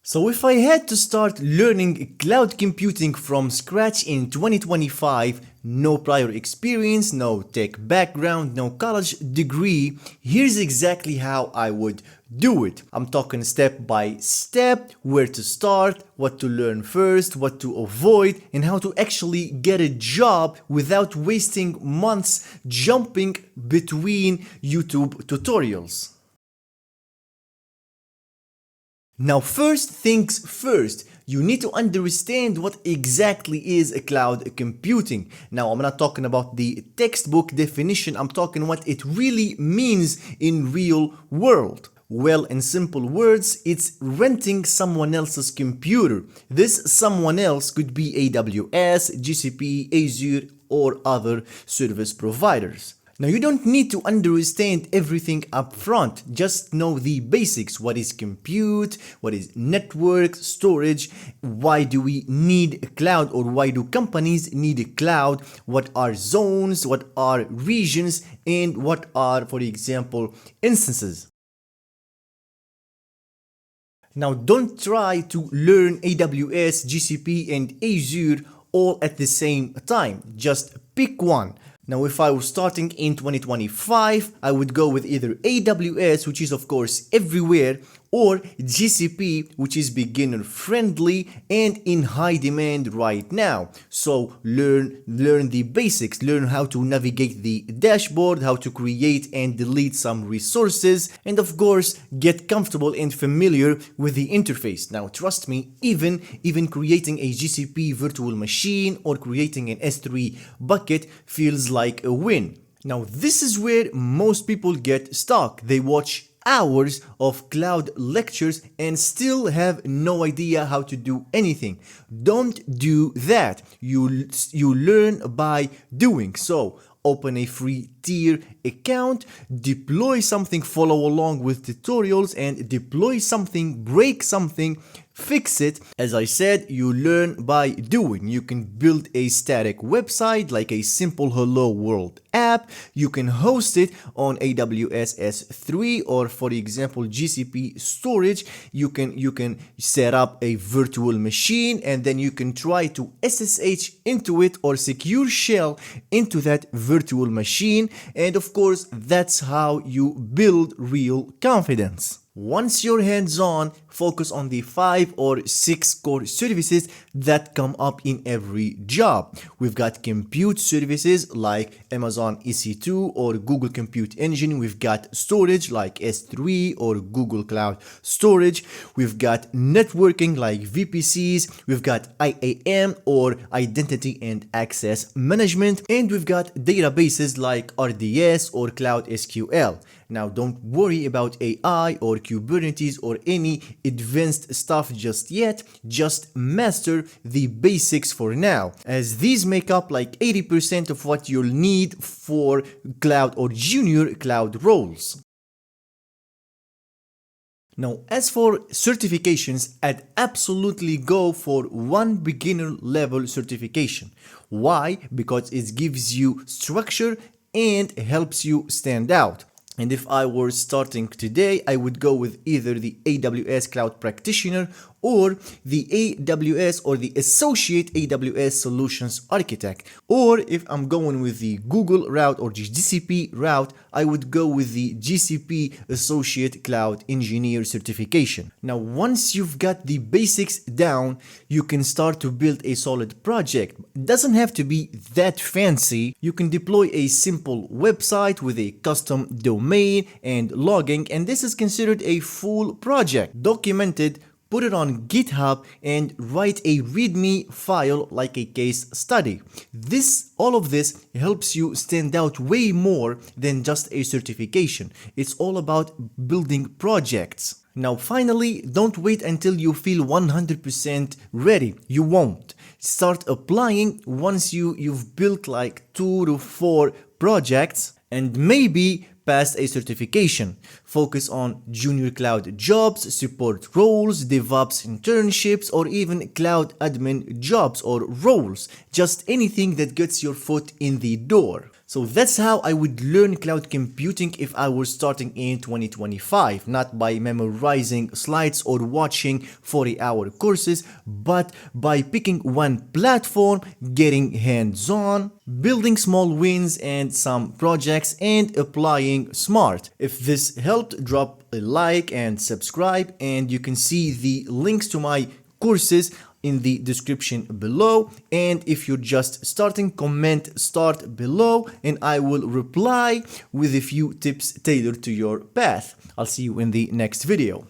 So if I had to start learning cloud computing from scratch in 2025, no prior experience, no tech background, no college degree, here's exactly how I would do it. I'm talking step by step, where to start, what to learn first, what to avoid, and how to actually get a job without wasting months jumping between YouTube tutorials. Now, first things first, you need to understand what exactly is a cloud computing. Now, I'm not talking about the textbook definition, I'm talking what it really means in real world. Well, in simple words, it's renting someone else's computer. This someone else could be AWS, GCP, Azure, or other service providers. Now, you don't need to understand everything up front, just know the basics. What is compute, what is network, storage, why do we need a cloud, or why do companies need a cloud, what are zones, what are regions, and what are, for example, instances. Now, don't try to learn AWS, GCP, and Azure all at the same time, just pick one. Now, if I was starting in 2025, I would go with either AWS, which is of course everywhere, or GCP, which is beginner friendly and in high demand right now. So learn the basics, learn how to navigate the dashboard, how to create and delete some resources, and of course get comfortable and familiar with the interface. Now trust me, even creating a GCP virtual machine or creating an S3 bucket feels like a win. Now this is where most people get stuck. They watch hours of cloud lectures and still have no idea how to do anything. Don't do that. You learn by doing. So open a free tier account, deploy something, follow along with tutorials, and deploy something, break something, fix it. As I said, you learn by doing. You can build a static website like a simple hello world app. You can host it on AWS S3 or, for example, GCP storage. You can set up a virtual machine and then you can try to SSH into it or secure shell into that virtual machine. And of course, that's how you build real confidence. Once you're hands-on, focus on the 5 or 6 core services that come up in every job. We've got compute services like Amazon EC2 or Google Compute Engine. We've got storage like S3 or Google Cloud Storage. We've got networking like VPCs. We've got IAM or Identity and Access Management. And we've got databases like RDS or Cloud SQL. Now, don't worry about AI or Kubernetes or any advanced stuff just yet. Just master the basics for now, as these make up like 80% of what you'll need for cloud or junior cloud roles. Now, as for certifications, I'd absolutely go for one beginner level certification. Why? Because it gives you structure and helps you stand out. And if I were starting today, I would go with either the AWS Cloud Practitioner or the AWS or the Associate AWS Solutions Architect. Or if I'm going with the Google route or GCP route, I would go with the GCP Associate Cloud Engineer certification. Now, once you've got the basics down, you can start to build a solid project. It doesn't have to be that fancy. You can deploy a simple website with a custom domain and logging, and this is considered a full project. Documented, put it on GitHub, and write a README file like a case study. All of this helps you stand out way more than just a certification. It's all about building projects. Now, finally, don't wait until you feel 100% ready. You won't. Start applying once you've built like 2 to 4 projects and maybe passed a certification. Focus on junior cloud jobs, support roles, DevOps internships, or even cloud admin jobs or roles. Just anything that gets your foot in the door. So that's how I would learn cloud computing if I were starting in 2025, not by memorizing slides or watching 40-hour courses, but by picking one platform, getting hands-on, building small wins and some projects, and applying smart. If this helped, drop a like and subscribe, and you can see the links to my courses in the description below. And if you're just starting, comment start below and I will reply with a few tips tailored to your path. I'll see you in the next video.